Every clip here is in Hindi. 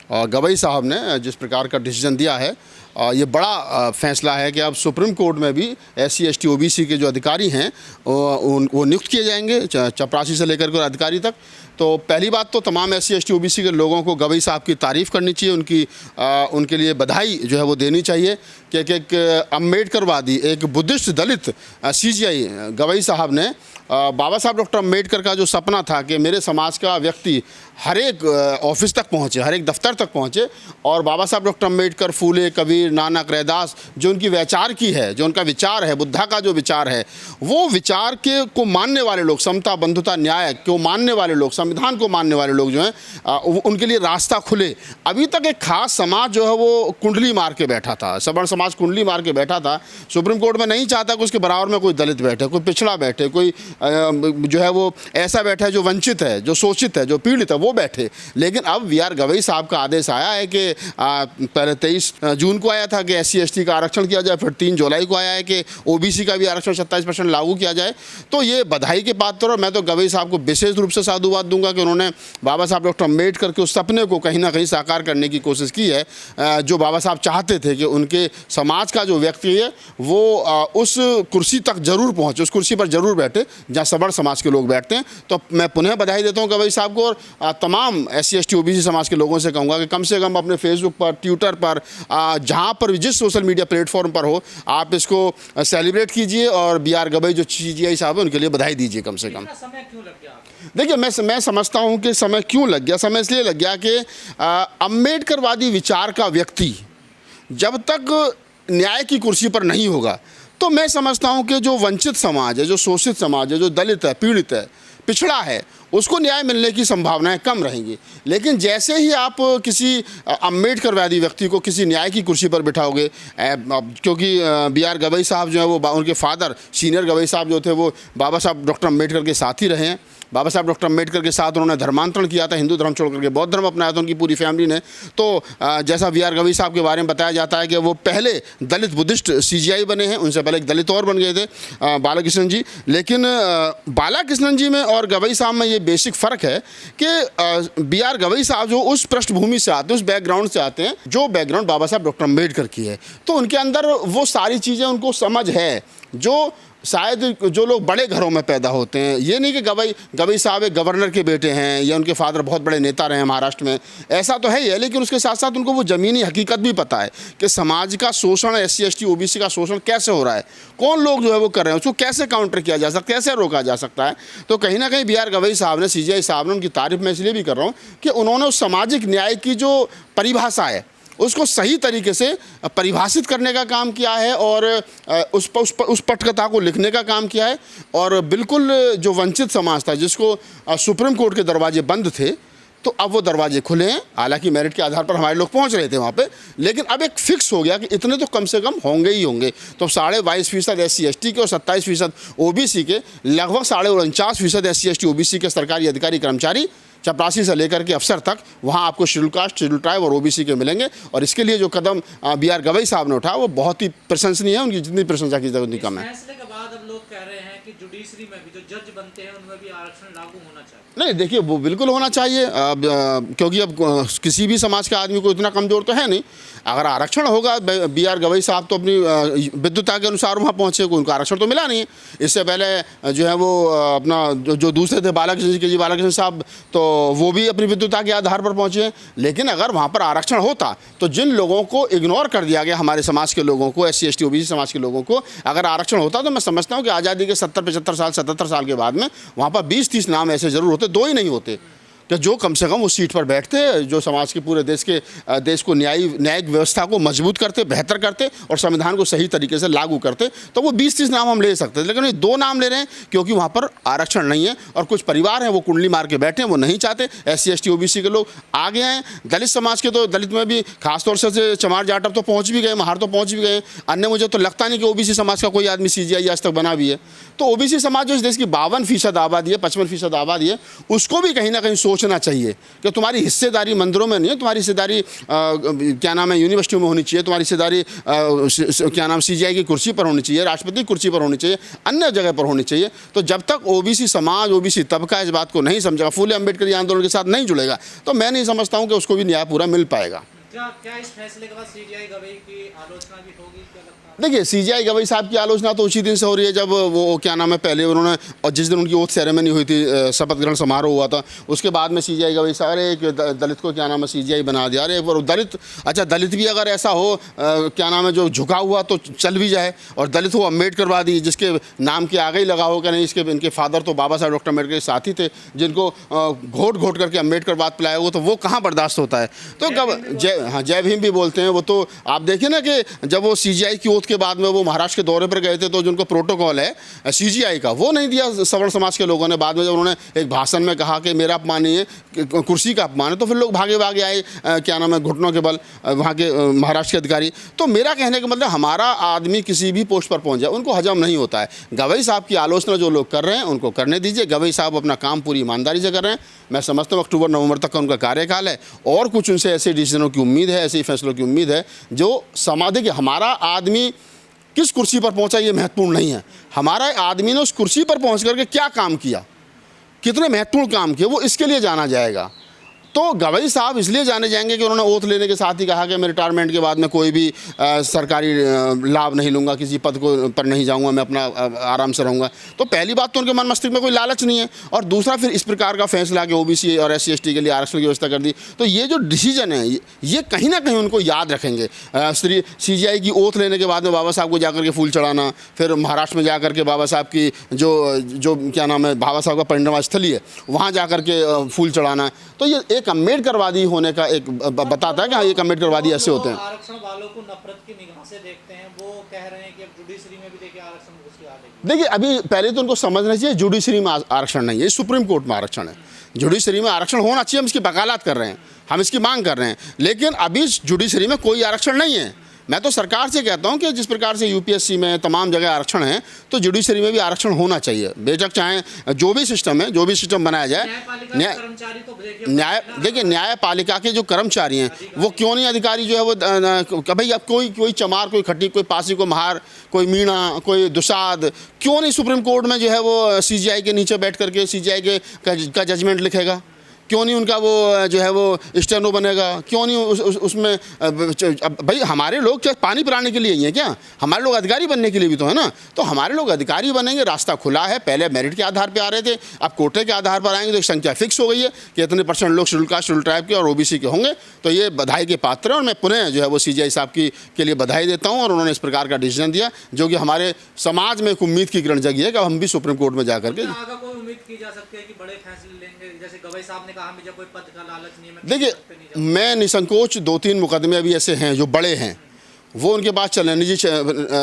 और गवई साहब ने जिस प्रकार का डिसीजन दिया है, ये बड़ा फैसला है कि अब सुप्रीम कोर्ट में भी SC ST OBC के जो अधिकारी हैं वो नियुक्त किए जाएंगे, चपरासी से लेकर के अधिकारी तक। तो पहली बात तो तमाम SC ST OBC के लोगों को गवई साहब की तारीफ़ करनी चाहिए, उनके लिए बधाई जो है वो देनी चाहिए कि एक अम्बेडकरवादी, एक बुद्धिस्ट दलित CGI गवई साहब ने बाबा साहब डॉक्टर अम्बेडकर का जो सपना था कि मेरे समाज का व्यक्ति हर एक ऑफिस तक पहुँचे, हर एक दफ्तर तक पहुँचे, और बाबा साहब डॉक्टर अम्बेडकर, फूले, कबीर, नानक, रैदास, जो उनकी वैचार की है, जो उनका विचार है, बुद्धा का जो विचार है, वो विचार के को मानने वाले लोग, समता, बंधुता, न्याय को मानने वाले लोग, संविधान को मानने वाले लोग जो हैं उनके लिए रास्ता खुले। अभी तक एक खास समाज जो है वो कुंडली मार के बैठा था, सवर्ण समाज कुंडली मार के बैठा था। सुप्रीम कोर्ट में नहीं चाहता कि उसके बराबर में कोई दलित बैठे, कोई पिछड़ा बैठे, कोई जो है वो ऐसा बैठा है जो वंचित है, जो शोषित है, जो पीड़ित है, वो बैठे। लेकिन अब VR गवई साहब का आदेश आया है कि पहले 23 जून को आया था कि SC ST का आरक्षण किया जाए, फिर 3 जुलाई को आया है कि OBC का भी आरक्षण 27% लागू किया जाए। तो ये बधाई के पात्र, और मैं तो गवई साहब को विशेष रूप से साधुवाद दूंगा कि उन्होंने बाबा साहब डॉक्टर अम्बेडकर के उस सपने को कहीं ना कहीं साकार करने की कोशिश की है, जो बाबा साहब चाहते थे कि उनके समाज का जो व्यक्ति है वो उस कुर्सी तक जरूर पहुँचे, उस कुर्सी पर जरूर बैठे जहाँ सवर्ण समाज के लोग बैठते हैं। तो मैं पुनः बधाई देता हूँ गवई साहब को, और तमाम SC ST OBC समाज के लोगों से कहूँगा कि कम से कम अपने फेसबुक पर, ट्विटर पर, जहाँ पर जिस सोशल मीडिया प्लेटफॉर्म पर हो, आप इसको सेलिब्रेट कीजिए और BR गवई जो CGI साहब है उनके लिए बधाई दीजिए। कम से कम समय क्यों लग गया? देखिए, मैं समझता हूँ कि समय क्यों लग गया, समय इसलिए लग गया कि अम्बेडकरवादी विचार का व्यक्ति जब तक न्याय की कुर्सी पर नहीं होगा, तो मैं समझता हूँ कि जो वंचित समाज है, जो शोषित समाज है, जो दलित है, पीड़ित है, पिछड़ा है, उसको न्याय मिलने की संभावनाएं कम रहेंगी। लेकिन जैसे ही आप किसी अम्बेडकरवादी व्यक्ति को किसी न्याय की कुर्सी पर बिठाओगे, क्योंकि BR गवई साहब जो है वो उनके फादर सीनियर गवई साहब जो थे वो बाबा साहब डॉक्टर अम्बेडकर के साथ ही रहे हैं। बाबा साहब डॉक्टर अम्बेडकर के साथ उन्होंने धर्मांतरण किया था, हिंदू धर्म छोड़ करके बौद्ध धर्म अपनाया था उनकी पूरी फैमिली ने। तो जैसा VR गवई साहब के बारे में बताया जाता है कि वो पहले दलित बुद्धिस्ट CGI बने हैं, उनसे पहले एक दलित और बन गए थे, बालाकृष्णन जी। लेकिन बालाकृष्णन जी में और गवई साहब में ये बेसिक फ़र्क है कि BR गवई साहब जो उस पृष्ठभूमि से आते हैं, उस बैकग्राउंड से आते हैं जो बैकग्राउंड बाबा साहब डॉक्टर अम्बेडकर की है। तो उनके अंदर वो सारी चीज़ें उनको समझ है जो शायद जो लोग बड़े घरों में पैदा होते हैं। ये नहीं कि गवई साहब एक गवर्नर के बेटे हैं या उनके फादर बहुत बड़े नेता रहे हैं महाराष्ट्र में, ऐसा तो है ही है, लेकिन उसके साथ साथ उनको वो ज़मीनी हकीकत भी पता है कि समाज का शोषण, SC ST OBC का शोषण कैसे हो रहा है, कौन लोग जो है वो कर रहे हैं, उसको कैसे काउंटर किया जा सकता है, कैसे रोका जा सकता है। तो कहीं ना कहीं BR गवई साहब ने, CGI साहब ने, उनकी तारीफ मैं इसलिए भी कर रहा हूँ कि उन्होंने उस सामाजिक न्याय की जो परिभाषा है उसको सही तरीके से परिभाषित करने का काम किया है और उस पटकथा को लिखने का काम किया है। और बिल्कुल जो वंचित समाज था, जिसको सुप्रीम कोर्ट के दरवाजे बंद थे, तो अब वो दरवाजे खुले हैं। हालांकि मेरिट के आधार पर हमारे लोग पहुंच रहे थे वहाँ पे, लेकिन अब एक फिक्स हो गया कि इतने तो कम से कम होंगे ही होंगे। तो 22.5% SC ST के और 27% OBC के, लगभग 49.5% SC ST OBC के सरकारी अधिकारी कर्मचारी, चपरासी से लेकर के अफसर तक, वहाँ आपको शेड्यूल कास्ट, शेड्यूल ट्राइब और OBC के मिलेंगे। और इसके लिए जो कदम BR गवई साहब ने उठाया वो बहुत ही प्रशंसनीय है, उनकी जितनी प्रशंसा की जरूरत नहीं कम है। फैसले के बाद अब लोग कह रहे हैं कि जुडिशरी में भी जो जज बनते हैं उनमें भी आरक्षण लागू होना चाहिए। नहीं, देखिए, वो बिल्कुल होना चाहिए, क्योंकि अब किसी भी समाज के आदमी को इतना कमज़ोर तो है नहीं। अगर आरक्षण होगा, BR गवई साहब तो अपनी विद्वता के अनुसार वहाँ पहुँचे, उनको आरक्षण तो मिला नहीं है। इससे पहले जो है वो अपना जो दूसरे थे बालाकृष्ण साहब, तो वो भी अपनी विद्वता के आधार पर पहुँचे हैं। लेकिन अगर वहाँ पर आरक्षण होता तो जिन लोगों को इग्नोर कर दिया गया, हमारे समाज के लोगों को, SC ST OBC समाज के लोगों को, अगर आरक्षण होता तो मैं समझता हूँ कि आज़ादी के 70-75 साल, 77 साल के बाद में वहाँ पर 20-30 नाम ऐसे ज़रूर होते, 2 ही नहीं होते, कि जो कम से कम उस सीट पर बैठते, जो समाज के पूरे देश को न्यायिक व्यवस्था को मजबूत करते, बेहतर करते और संविधान को सही तरीके से लागू करते। तो वो 20-30 नाम हम ले सकते थे, लेकिन ये 2 नाम ले रहे हैं क्योंकि वहाँ पर आरक्षण नहीं है। और कुछ परिवार हैं वो कुंडली मार के बैठे हैं, वो नहीं चाहते SC ST OBC के लोग आगे आए। दलित समाज के, तो दलित में भी खासतौर से चमार जाटव तो पहुँच भी गए, महार तो पहुँच भी गए। अन्य मुझे तो लगता नहीं कि OBC समाज का कोई आदमी CGI आज तक बना भी है। तो OBC समाज जो इस देश की 52% आबादी है, 55% आबादी है, उसको भी कहीं ना कहीं सोच सोचना चाहिए कि तुम्हारी हिस्सेदारी मंदिरों में नहीं है, तुम्हारी हिस्सेदारी क्या नाम है यूनिवर्सिटियों में होनी चाहिए, तुम्हारी हिस्सेदारी क्या नाम CGI की कुर्सी पर होनी चाहिए, राष्ट्रपति की कुर्सी पर होनी चाहिए, अन्य जगह पर होनी चाहिए। तो जब तक OBC समाज, OBC तबका इस बात को नहीं समझेगा, फूले अम्बेडकर आंदोलन के साथ नहीं जुड़ेगा, तो मैं नहीं समझता हूँ कि उसको भी न्याय पूरा मिल पाएगा। क्या इस फैसले के बाद CGI गवई की आलोचना भी होगी, क्या लगता है? देखिए, CGI गवई साहब की आलोचना तो उसी दिन से हो रही है जब वो क्या नाम है पहले उन्होंने, और जिस दिन उनकी ओथ सेरेमनी हुई थी, शपथ ग्रहण समारोह हुआ था, उसके बाद में CGI गवई साहब, अरे एक दलित को क्या नाम है CGI बना दिया, अरे वो दलित, अच्छा दलित भी अगर ऐसा हो क्या नाम है जो झुका हुआ तो चल भी जाए, और दलित हो अम्बेडकरवादी जिसके नाम के आगे ही लगा हो कि नहीं इसके इनके फादर तो बाबा साहब डॉक्टर अम्बेडकर के साथी थे, जिनको घोट घोट करके अम्बेडकरवाद पिलाया हो, तो वो कहाँ बर्दाश्त होता है। तो जय भीम भी बोलते हैं वो, तो आप देखिए ना कि जब वो CGI की ओथ के बाद में वो महाराष्ट्र के दौरे पर गए थे, तो जिनको प्रोटोकॉल है CGI का वो नहीं दिया सवर्ण समाज के लोगों ने। बाद में जब उन्होंने एक भाषण में कहा कि मेरा अपमान नहीं है, कुर्सी का अपमान है, तो फिर लोग भागे भागे आए क्या नाम है घुटनों के बल, वहाँ के महाराष्ट्र के अधिकारी। तो मेरा कहने का मतलब हमारा आदमी किसी भी पोस्ट पर पहुँच जाए उनको हजम नहीं होता है। गवई साहब की आलोचना जो लोग कर रहे हैं उनको करने दीजिए, गवई साहब अपना काम पूरी ईमानदारी से कर रहे हैं। मैं समझता हूँ अक्टूबर-नवंबर तक का उनका कार्यकाल है, और कुछ उनसे ऐसे डिसीजनों की उम्मीद है, ऐसे फैसलों की उम्मीद है जो समाज के, हमारा आदमी किस कुर्सी पर पहुंचा ये महत्वपूर्ण नहीं है, हमारा आदमी ने उस कुर्सी पर पहुंच करके क्या काम किया, कितने महत्वपूर्ण काम किए, वो इसके लिए जाना जाएगा। तो गवई साहब इसलिए जाने जाएंगे कि उन्होंने ओथ लेने के साथ ही कहा कि मैं रिटायरमेंट के बाद में कोई भी सरकारी लाभ नहीं लूँगा, किसी पद को पर नहीं जाऊँगा, मैं अपना आराम से रहूँगा। तो पहली बात तो उनके मन मस्तिष्क में कोई लालच नहीं है, और दूसरा फिर इस प्रकार का फैसला कि OBC और SC/ST के लिए आरक्षण की व्यवस्था कर दी, तो ये जो डिसीजन है ये कहीं ना कहीं उनको याद रखेंगे। CGI की ओथ लेने के बाद में बाबा साहब को जाकर के फूल चढ़ाना, फिर महाराष्ट्र में जाकर के बाबा साहब की जो क्या नाम है बाबा साहब का परिनिर्वाण स्थली है वहाँ जाकर के फूल चढ़ाना, तो ये एक अम्बेडकरवादी होने का एक बताता है कि हाँ ये अम्बेडकरवादी ऐसे होते हैं। आरक्षण वालों को नफरत की निगाह से देखते हैं, वो कह रहे हैं कि अब जुडिशरी में भी देखिए आरक्षण घुस के आ जाएगी। देखिए, अभी पहले तो उनको समझना चाहिए जुडिशरी में आरक्षण नहीं है, सुप्रीम कोर्ट में आरक्षण है। जुडिशरी में आरक्षण होना चाहिए, हम इसकी वकालत कर रहे हैं, हम इसकी मांग कर रहे हैं, लेकिन अभी जुडिशरी में कोई आरक्षण नहीं है। मैं तो सरकार से कहता हूं कि जिस प्रकार से UPSC में तमाम जगह आरक्षण है, तो जुडिशरी में भी आरक्षण होना चाहिए। बेशक चाहे जो भी सिस्टम है, जो भी सिस्टम बनाया जाए, देखिए न्यायपालिका के जो कर्मचारी हैं वो क्यों नहीं अधिकारी जो है वो भाई अब कोई चमार, कोई खट्टी, कोई पासी, कोई महार, कोई मीणा, कोई दुसाद, क्यों नहीं सुप्रीम कोर्ट में जो है वो CGI के नीचे बैठ करके CGI का जजमेंट लिखेगा? क्यों नहीं उनका वो जो है वो स्टेनो बनेगा? क्यों नहीं उसमें भाई हमारे लोग क्या पानी पिलाने के लिए ही हैं क्या? हमारे लोग अधिकारी बनने के लिए भी तो है ना। तो हमारे लोग अधिकारी बनेंगे, रास्ता खुला है। पहले मेरिट के आधार पे आ रहे थे, अब कोटे के आधार पर आएंगे, तो एक संख्या फिक्स हो गई है कि इतने % लोग शेड्यूल कास्ट, शेड्यूल ट्राइब के और OBC के होंगे। तो ये बधाई के पात्र है, और मैं पुनः जो है वो CGI साहब के लिए बधाई देता हूँ। और उन्होंने इस प्रकार का डिसीजन दिया जो कि हमारे समाज में एक उम्मीद की किरण जगी है कि अब हम भी सुप्रीम कोर्ट में जा करके कोई उम्मीद की जा सकती है कि बड़े फैसले लेंगे, जैसे गवई साहब ने कहा मुझे कोई पद का लालच नहीं है। देखिए, मैं निसंकोच 2-3 मुकदमे अभी ऐसे हैं जो बड़े हैं, वो उनके पास चल रहे हैं। निजी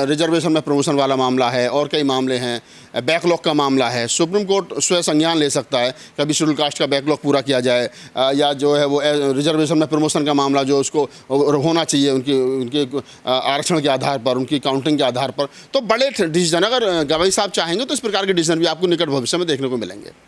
रिजर्वेशन में प्रमोशन वाला मामला है, और कई मामले हैं, बैकलॉग का मामला है। सुप्रीम कोर्ट स्वयं संज्ञान ले सकता है, कभी शेड्यूल कास्ट का बैकलॉग पूरा किया जाए, या जो है वो रिजर्वेशन में प्रमोशन का मामला जो उसको होना चाहिए उनके आरक्षण के आधार पर, उनकी काउंटिंग के आधार पर। तो बड़े डिसीजन अगर गवई साहब चाहेंगे तो इस प्रकार के डिसीजन भी आपको निकट भविष्य में देखने को मिलेंगे।